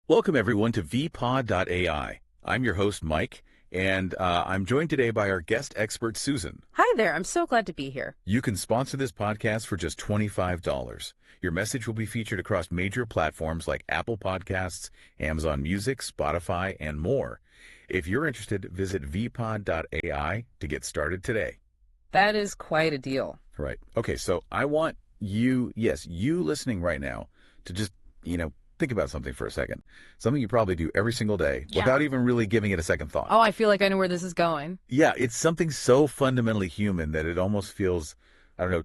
Welcome, everyone, to VPOD.ai. I'm your host, Mike, and I'm joined today by our guest expert, Susan. Hi there. I'm so glad to be here. You can sponsor this podcast for just $25. Your message will be featured across major platforms like Apple Podcasts, Amazon Music, Spotify, and more. If you're interested, visit VPOD.ai to get started today. That is quite a deal. Right. Okay, so I want you, yes, you listening right now, to just, think about something for a second. Something you probably do every single day without even really giving it a second thought. Oh, I feel like I know where this is going. Yeah, it's something so fundamentally human that it almost feels,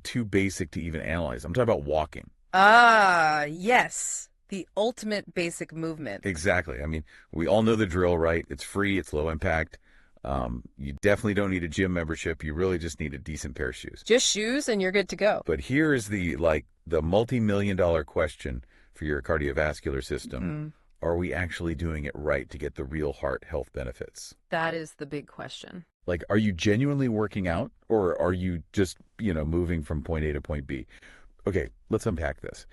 too basic to even analyze. I'm talking about walking. Yes. The ultimate basic movement. Exactly. I mean, we all know the drill, right? It's free, it's low impact. You definitely don't need a gym membership. You really just need a decent pair of shoes. Just shoes and you're good to go. But here is the multi-million-dollar question for your cardiovascular system. Are we actually doing it right to get the real heart health benefits? That is the big question. Are you genuinely working out, or are you just, moving from point A to point B? Okay, let's unpack this.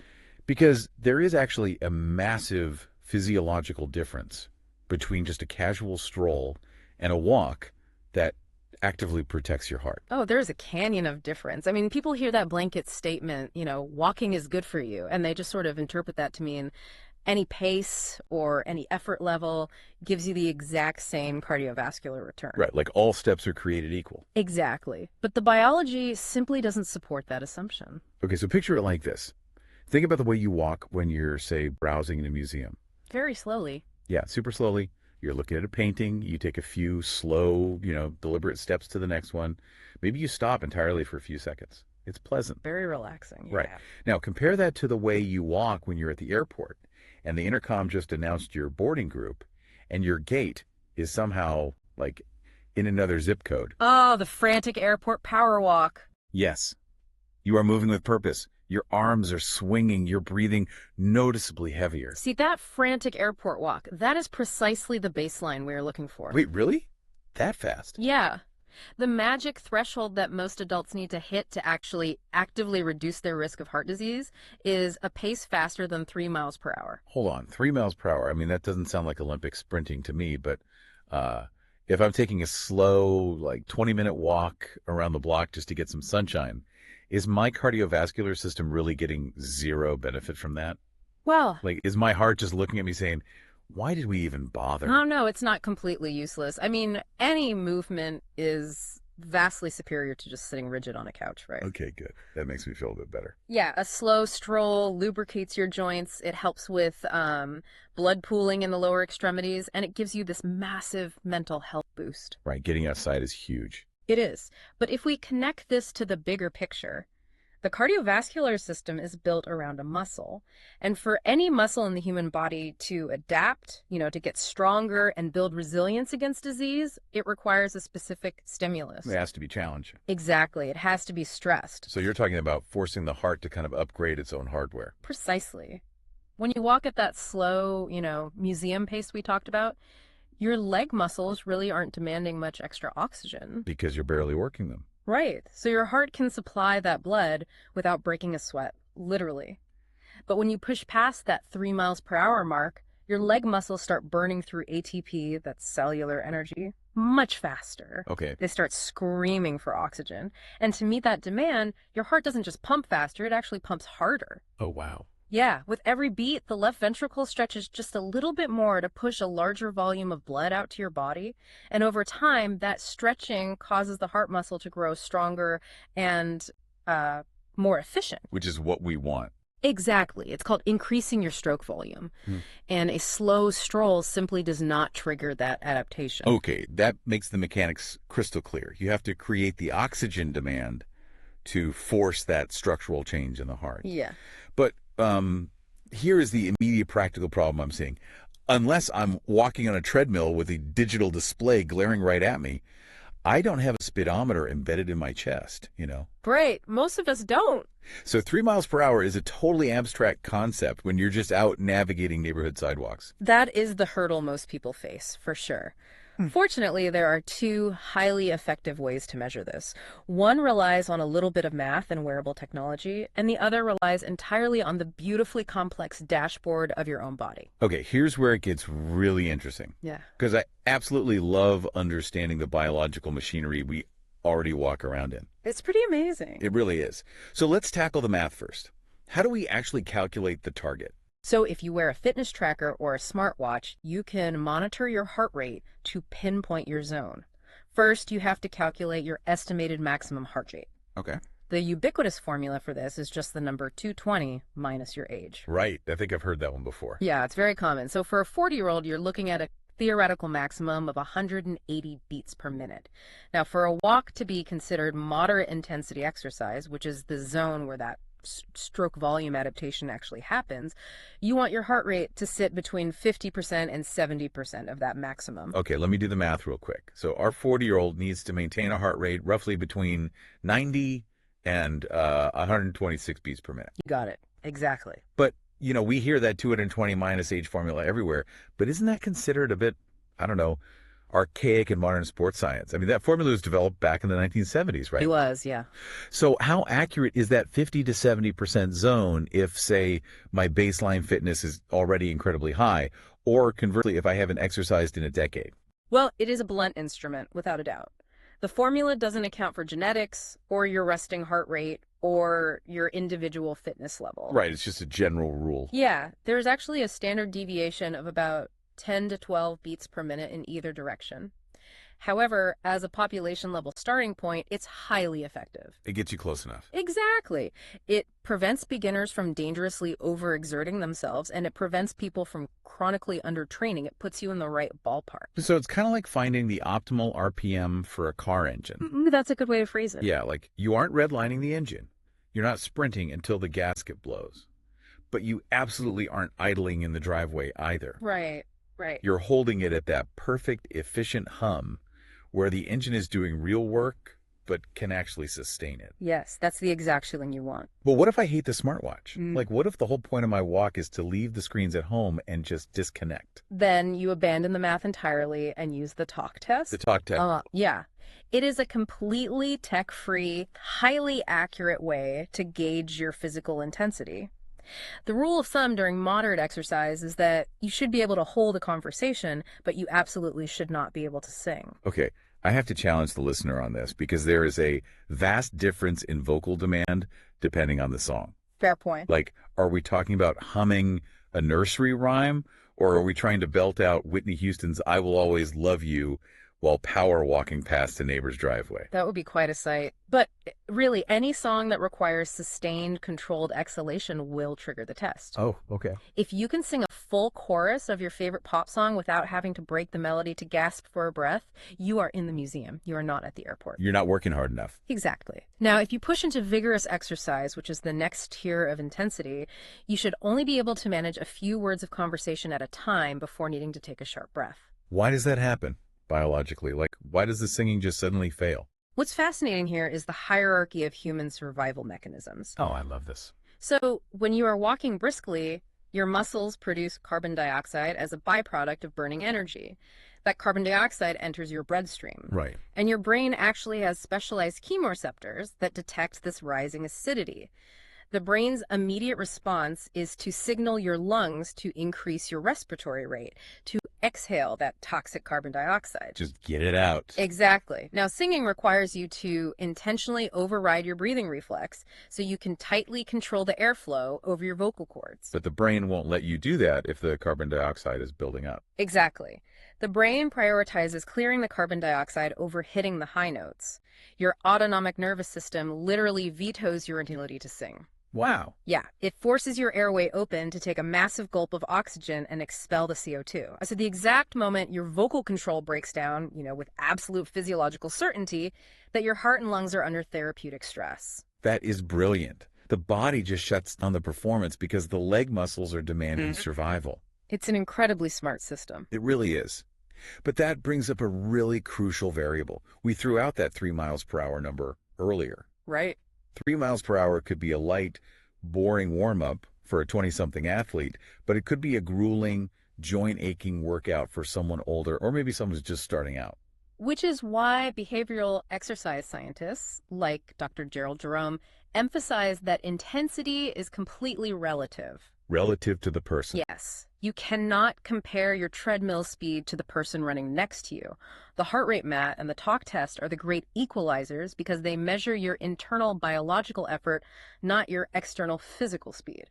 Because there is actually a massive physiological difference between just a casual stroll and a walk that actively protects your heart. Oh, there's a canyon of difference. I mean, people hear that blanket statement, walking is good for you, and they just sort of interpret that to mean any pace or any effort level gives you the exact same cardiovascular return. Right, like all steps are created equal. Exactly. But the biology simply doesn't support that assumption. Okay, so picture it like this. Think about the way you walk when you're, say, browsing in a museum. Very slowly. Yeah, super slowly. You're looking at a painting, you take a few slow, deliberate steps to the next one. Maybe you stop entirely for a few seconds. It's pleasant. Very relaxing. Yeah. Right. Now, compare that to the way you walk when you're at the airport and the intercom just announced your boarding group and your gate is somehow, in another zip code. Oh, the frantic airport power walk. Yes. You are moving with purpose. Your arms are swinging. You're breathing noticeably heavier. See, that frantic airport walk, that is precisely the baseline we are looking for. Wait, really? That fast? Yeah. The magic threshold that most adults need to hit to actually actively reduce their risk of heart disease is a pace faster than 3 miles per hour. Hold on, 3 miles per hour. I mean, that doesn't sound like Olympic sprinting to me, but if I'm taking a slow, 20-minute walk around the block just to get some sunshine, is my cardiovascular system really getting zero benefit from that? Well, is my heart just looking at me saying, why did we even bother? Oh, no, it's not completely useless. I mean, any movement is vastly superior to just sitting rigid on a couch, right? Okay, good. That makes me feel a bit better. Yeah, a slow stroll lubricates your joints. It helps with blood pooling in the lower extremities, and it gives you this massive mental health boost. Right, getting outside is huge. It is. But if we connect this to the bigger picture, the cardiovascular system is built around a muscle. And for any muscle in the human body to adapt, to get stronger and build resilience against disease, it requires a specific stimulus. It has to be challenged. Exactly. It has to be stressed. So you're talking about forcing the heart to kind of upgrade its own hardware. Precisely. When you walk at that slow, museum pace we talked about, your leg muscles really aren't demanding much extra oxygen. Because you're barely working them. Right. So your heart can supply that blood without breaking a sweat, literally. But when you push past that 3 miles per hour mark, your leg muscles start burning through ATP, that's cellular energy, much faster. Okay. They start screaming for oxygen. And to meet that demand, your heart doesn't just pump faster, it actually pumps harder. Oh, wow. Yeah, with every beat, the left ventricle stretches just a little bit more to push a larger volume of blood out to your body. And over time, that stretching causes the heart muscle to grow stronger and more efficient. Which is what we want. Exactly. It's called increasing your stroke volume. And a slow stroll simply does not trigger that adaptation. Okay, that makes the mechanics crystal clear. You have to create the oxygen demand to force that structural change in the heart. Yeah. But here is the immediate practical problem I'm seeing. Unless I'm walking on a treadmill with a digital display glaring right at me, I don't have a speedometer embedded in my chest, Great. Most of us don't. So 3 miles per hour is a totally abstract concept when you're just out navigating neighborhood sidewalks. That is the hurdle most people face, for sure. Fortunately, there are two highly effective ways to measure this. One relies on a little bit of math and wearable technology, and the other relies entirely on the beautifully complex dashboard of your own body. Okay, here's where it gets really interesting. Yeah. Because I absolutely love understanding the biological machinery we already walk around in. It's pretty amazing. It really is. So let's tackle the math first. How do we actually calculate the target? So if you wear a fitness tracker or a smartwatch, you can monitor your heart rate to pinpoint your zone. First, you have to calculate your estimated maximum heart rate. Okay. The ubiquitous formula for this is just the number 220 minus your age. Right. I think I've heard that one before. Yeah, it's very common. So for a 40-year-old, you're looking at a theoretical maximum of 180 beats per minute. Now, for a walk to be considered moderate intensity exercise, which is the zone where that stroke volume adaptation actually happens, you want your heart rate to sit between 50% and 70% of that maximum. Okay, let me do the math real quick. So our 40-year-old needs to maintain a heart rate roughly between 90 and 126 beats per minute. You got it. Exactly. But, we hear that 220 minus age formula everywhere, but isn't that considered a bit, I don't know, archaic in modern sports science? I mean, that formula was developed back in the 1970s, right? It was, yeah. So how accurate is that 50 to 70% zone if, say, my baseline fitness is already incredibly high, or conversely, if I haven't exercised in a decade? Well, it is a blunt instrument, without a doubt. The formula doesn't account for genetics or your resting heart rate or your individual fitness level. Right, it's just a general rule. Yeah, there's actually a standard deviation of about 10 to 12 beats per minute in either direction. However, as a population level starting point, it's highly effective. It gets you close enough. Exactly. It prevents beginners from dangerously overexerting themselves, and it prevents people from chronically undertraining. It puts you in the right ballpark. So it's kind of like finding the optimal RPM for a car engine. That's a good way to phrase it. Yeah, like you aren't redlining the engine. You're not sprinting until the gasket blows. But you absolutely aren't idling in the driveway either. Right, right. You're holding it at that perfect, efficient hum where the engine is doing real work, but can actually sustain it. Yes, that's the exact feeling you want. But what if I hate the smartwatch? Like, what if the whole point of my walk is to leave the screens at home and just disconnect? Then you abandon the math entirely and use the talk test. The talk test. Yeah. It is a completely tech-free, highly accurate way to gauge your physical intensity. The rule of thumb during moderate exercise is that you should be able to hold a conversation, but you absolutely should not be able to sing. Okay, I have to challenge the listener on this because there is a vast difference in vocal demand depending on the song. Fair point. Like, are we talking about humming a nursery rhyme, or are we trying to belt out Whitney Houston's I Will Always Love You while power walking past a neighbor's driveway? That would be quite a sight. But really, any song that requires sustained, controlled exhalation will trigger the test. Oh, okay. If you can sing a full chorus of your favorite pop song without having to break the melody to gasp for a breath, you are in the museum. You are not at the airport. You're not working hard enough. Exactly. Now, if you push into vigorous exercise, which is the next tier of intensity, you should only be able to manage a few words of conversation at a time before needing to take a sharp breath. Why does that happen biologically? Like, why does the singing just suddenly fail? What's fascinating here is the hierarchy of human survival mechanisms. Oh, I love this. So when you are walking briskly, your muscles produce carbon dioxide as a byproduct of burning energy. That carbon dioxide enters your bloodstream. Right. And your brain actually has specialized chemoreceptors that detect this rising acidity. The brain's immediate response is to signal your lungs to increase your respiratory rate, to exhale that toxic carbon dioxide. Just get it out. Exactly. Now, singing requires you to intentionally override your breathing reflex so you can tightly control the airflow over your vocal cords. But the brain won't let you do that if the carbon dioxide is building up. Exactly. The brain prioritizes clearing the carbon dioxide over hitting the high notes. Your autonomic nervous system literally vetoes your ability to sing. Wow. Yeah, it forces your airway open to take a massive gulp of oxygen and expel the CO2. So the exact moment your vocal control breaks down, with absolute physiological certainty, that your heart and lungs are under therapeutic stress. That is brilliant. The body just shuts down the performance because the leg muscles are demanding survival. It's an incredibly smart system. It really is. But that brings up a really crucial variable. We threw out that 3 miles per hour number earlier. Right. 3 miles per hour could be a light, boring warm-up for a 20-something athlete, but it could be a grueling, joint aching workout for someone older or maybe someone who's just starting out. Which is why behavioral exercise scientists, like Dr. Gerald Jerome, emphasize that intensity is completely relative. Relative to the person. Yes, you cannot compare your treadmill speed to the person running next to you. The heart rate mat and the talk test are the great equalizers because they measure your internal biological effort, not your external physical speed.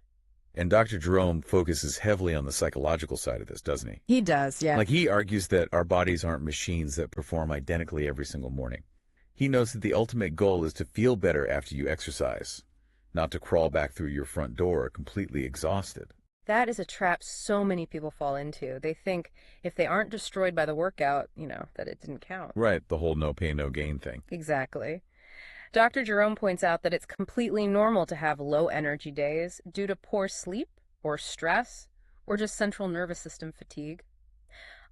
And Dr. Jerome focuses heavily on the psychological side of this, doesn't he? He does, yeah. Like he argues that our bodies aren't machines that perform identically every single morning. He knows that the ultimate goal is to feel better after you exercise, not to crawl back through your front door completely exhausted. That is a trap so many people fall into. They think if they aren't destroyed by the workout, that it didn't count. Right, the whole no pain, no gain thing. Exactly. Dr. Jerome points out that it's completely normal to have low energy days due to poor sleep or stress or just central nervous system fatigue.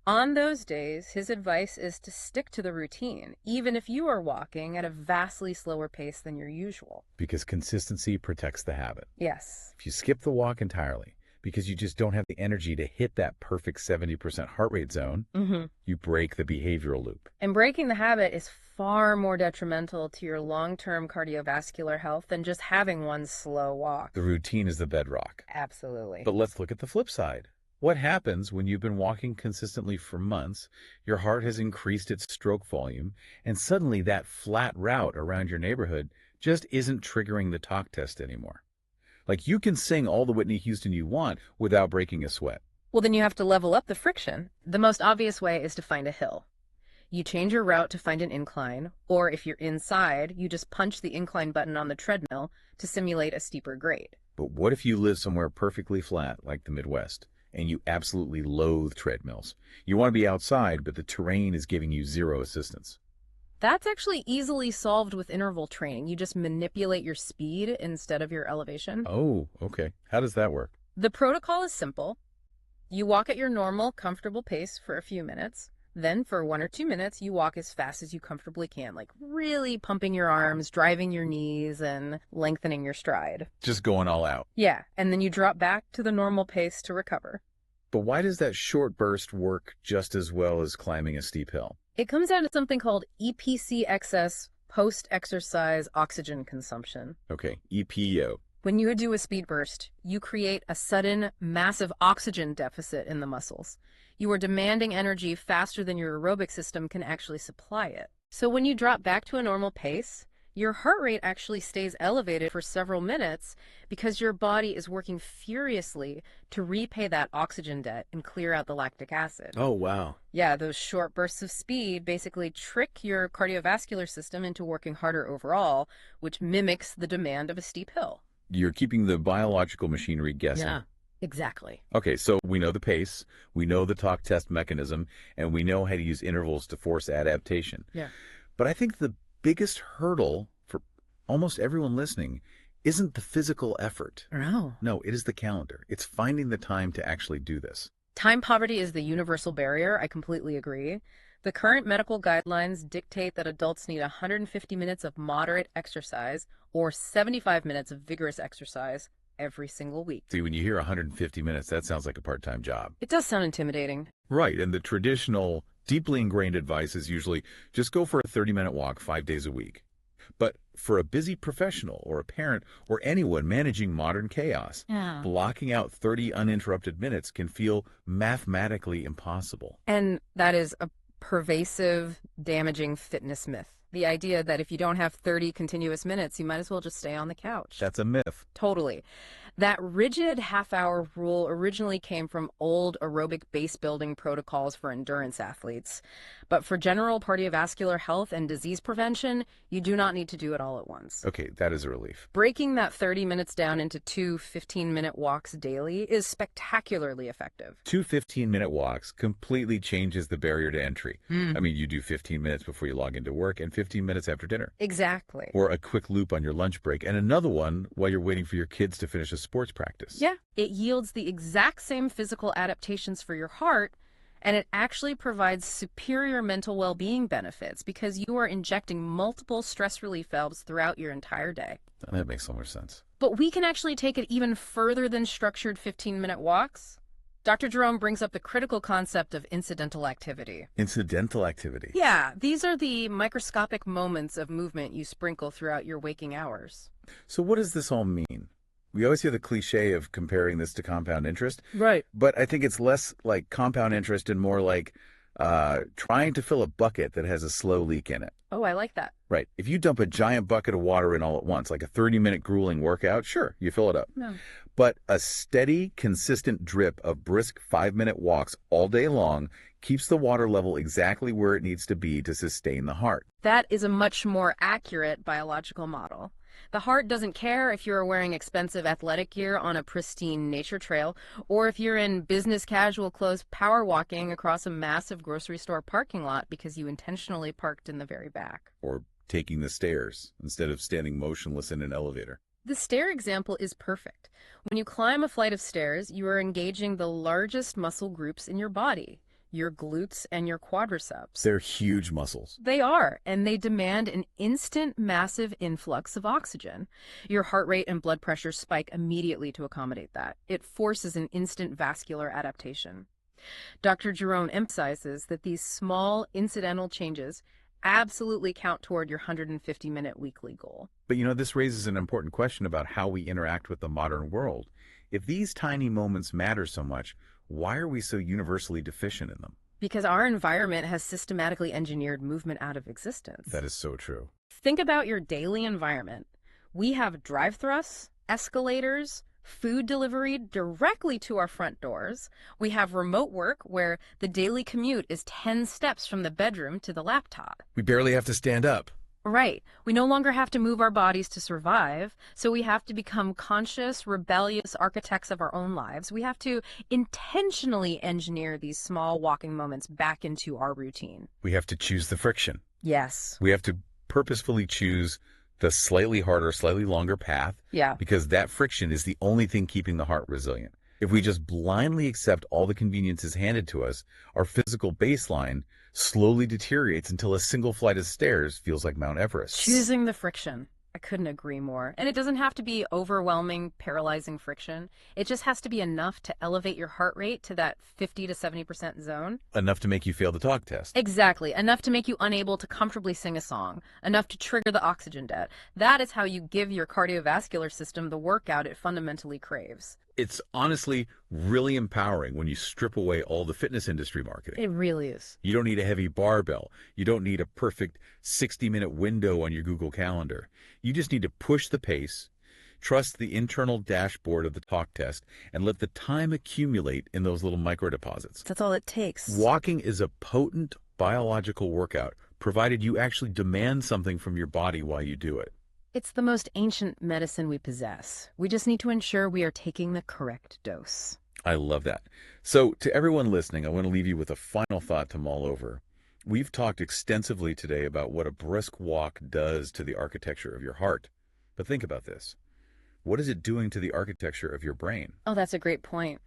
On those days, his advice is to stick to the routine, even if you are walking at a vastly slower pace than your usual. Because consistency protects the habit. Yes. If you skip the walk entirely, because you just don't have the energy to hit that perfect 70% heart rate zone, you break the behavioral loop. And breaking the habit is far more detrimental to your long-term cardiovascular health than just having one slow walk. The routine is the bedrock. Absolutely. But let's look at the flip side. What happens when you've been walking consistently for months, your heart has increased its stroke volume, and suddenly that flat route around your neighborhood just isn't triggering the talk test anymore? Like you can sing all the Whitney Houston you want without breaking a sweat. Well, then you have to level up the friction. The most obvious way is to find a hill. You change your route to find an incline, or if you're inside, you just punch the incline button on the treadmill to simulate a steeper grade. But what if you live somewhere perfectly flat, like the Midwest, and you absolutely loathe treadmills? You want to be outside, but the terrain is giving you zero assistance. That's actually easily solved with interval training. You just manipulate your speed instead of your elevation. Oh, okay. How does that work? The protocol is simple. You walk at your normal, comfortable pace for a few minutes. Then for 1 or 2 minutes, you walk as fast as you comfortably can, like really pumping your arms, driving your knees, and lengthening your stride. Just going all out. Yeah, and then you drop back to the normal pace to recover. But why does that short burst work just as well as climbing a steep hill? It comes down to something called EPC excess, post-exercise oxygen consumption. Okay, EPO. When you do a speed burst, you create a sudden, massive oxygen deficit in the muscles. You are demanding energy faster than your aerobic system can actually supply it. So when you drop back to a normal pace, your heart rate actually stays elevated for several minutes because your body is working furiously to repay that oxygen debt and clear out the lactic acid. Oh, wow. Yeah, those short bursts of speed basically trick your cardiovascular system into working harder overall, which mimics the demand of a steep hill. You're keeping the biological machinery guessing. Yeah, exactly. Okay, so we know the pace, we know the talk test mechanism, and we know how to use intervals to force adaptation. Yeah. But I think the biggest hurdle for almost everyone listening isn't the physical effort. No. No, it is the calendar. It's finding the time to actually do this. Time poverty is the universal barrier. I completely agree. The current medical guidelines dictate that adults need 150 minutes of moderate exercise or 75 minutes of vigorous exercise every single week. See, when you hear 150 minutes, that sounds like a part-time job. It does sound intimidating. Right, and the traditional, deeply ingrained advice is usually just go for a 30-minute walk 5 days a week. But for a busy professional or a parent or anyone managing modern chaos, blocking out 30 uninterrupted minutes can feel mathematically impossible. And that is a pervasive, damaging fitness myth. The idea that if you don't have 30 continuous minutes, you might as well just stay on the couch. That's a myth. Totally. That rigid half-hour rule originally came from old aerobic base building protocols for endurance athletes. But for general cardiovascular health and disease prevention, you do not need to do it all at once. Okay, that is a relief. Breaking that 30 minutes down into 2 15-minute walks daily is spectacularly effective. 2 15-minute walks completely changes the barrier to entry. I mean, you do 15 minutes before you log into work and 15 minutes after dinner. Exactly. Or a quick loop on your lunch break and another one while you're waiting for your kids to finish a sports practice. Yeah, it yields the exact same physical adaptations for your heart, and it actually provides superior mental well-being benefits because you are injecting multiple stress relief valves throughout your entire day. That makes so much sense. But we can actually take it even further than structured 15-minute walks. Dr. Jerome brings up the critical concept of incidental activity. Incidental activity. Yeah, these are the microscopic moments of movement you sprinkle throughout your waking hours. So what does this all mean? We always hear the cliche of comparing this to compound interest, Right. but I think it's less like compound interest and more like trying to fill a bucket that has a slow leak in it. Oh, I like that. Right. If you dump a giant bucket of water in all at once, like a 30-minute grueling workout, sure, you fill it up. No. But a steady, consistent drip of brisk 5-minute walks all day long keeps the water level exactly where it needs to be to sustain the heart. That is a much more accurate biological model. The heart doesn't care if you're wearing expensive athletic gear on a pristine nature trail, or if you're in business casual clothes power walking across a massive grocery store parking lot because you intentionally parked in the very back. Or taking the stairs instead of standing motionless in an elevator. The stair example is perfect. When you climb a flight of stairs, you are engaging the largest muscle groups in your body, your glutes and your quadriceps. They're huge muscles. They are, and they demand an instant, massive influx of oxygen. Your heart rate and blood pressure spike immediately to accommodate that. It forces an instant vascular adaptation. Dr. Jerome emphasizes that these small, incidental changes absolutely count toward your 150-minute weekly goal. But this raises an important question about how we interact with the modern world. If these tiny moments matter so much, why are we so universally deficient in them? Because our environment has systematically engineered movement out of existence. That is so true. Think about your daily environment. We have drive thrusts, escalators, food delivery directly to our front doors. We have remote work where the daily commute is 10 steps from the bedroom to the laptop. We barely have to stand up. Right. We no longer have to move our bodies to survive, so we have to become conscious, rebellious architects of our own lives. We have to intentionally engineer these small walking moments back into our routine. We have to choose the friction. Yes. We have to purposefully choose the slightly harder, slightly longer path. Yeah. Because that friction is the only thing keeping the heart resilient. If we just blindly accept all the conveniences handed to us, our physical baseline slowly deteriorates until a single flight of stairs feels like Mount Everest. Choosing the friction. I couldn't agree more. And it doesn't have to be overwhelming, paralyzing friction. It just has to be enough to elevate your heart rate to that 50 to 70% zone. Enough to make you fail the talk test. Exactly. Enough to make you unable to comfortably sing a song. Enough to trigger the oxygen debt. That is how you give your cardiovascular system the workout it fundamentally craves. It's honestly really empowering when you strip away all the fitness industry marketing. It really is. You don't need a heavy barbell. You don't need a perfect 60-minute window on your Google Calendar. You just need to push the pace, trust the internal dashboard of the talk test, and let the time accumulate in those little micro deposits. That's all it takes. Walking is a potent biological workout, provided you actually demand something from your body while you do it. It's the most ancient medicine we possess. We just need to ensure we are taking the correct dose. I love that. So to everyone listening, I want to leave you with a final thought to mull over. We've talked extensively today about what a brisk walk does to the architecture of your heart. But think about this. What is it doing to the architecture of your brain? Oh, that's a great point.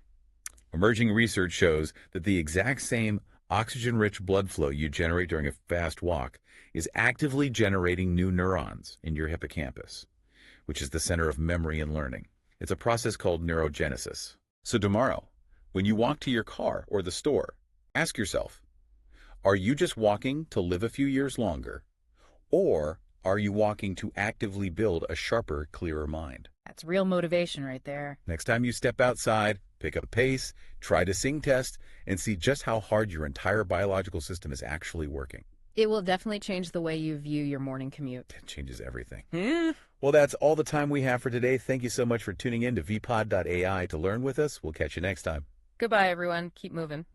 Emerging research shows that the exact same oxygen-rich blood flow you generate during a fast walk is actively generating new neurons in your hippocampus, which is the center of memory and learning. It's a process called neurogenesis. So tomorrow, when you walk to your car or the store, ask yourself, are you just walking to live a few years longer, or are you walking to actively build a sharper, clearer mind? That's real motivation right there. Next time you step outside, pick up pace, try to sing test, and see just how hard your entire biological system is actually working. It will definitely change the way you view your morning commute. It changes everything. Well, that's all the time we have for today. Thank you so much for tuning in to VPOD.ai to learn with us. We'll catch you next time. Goodbye, everyone. Keep moving.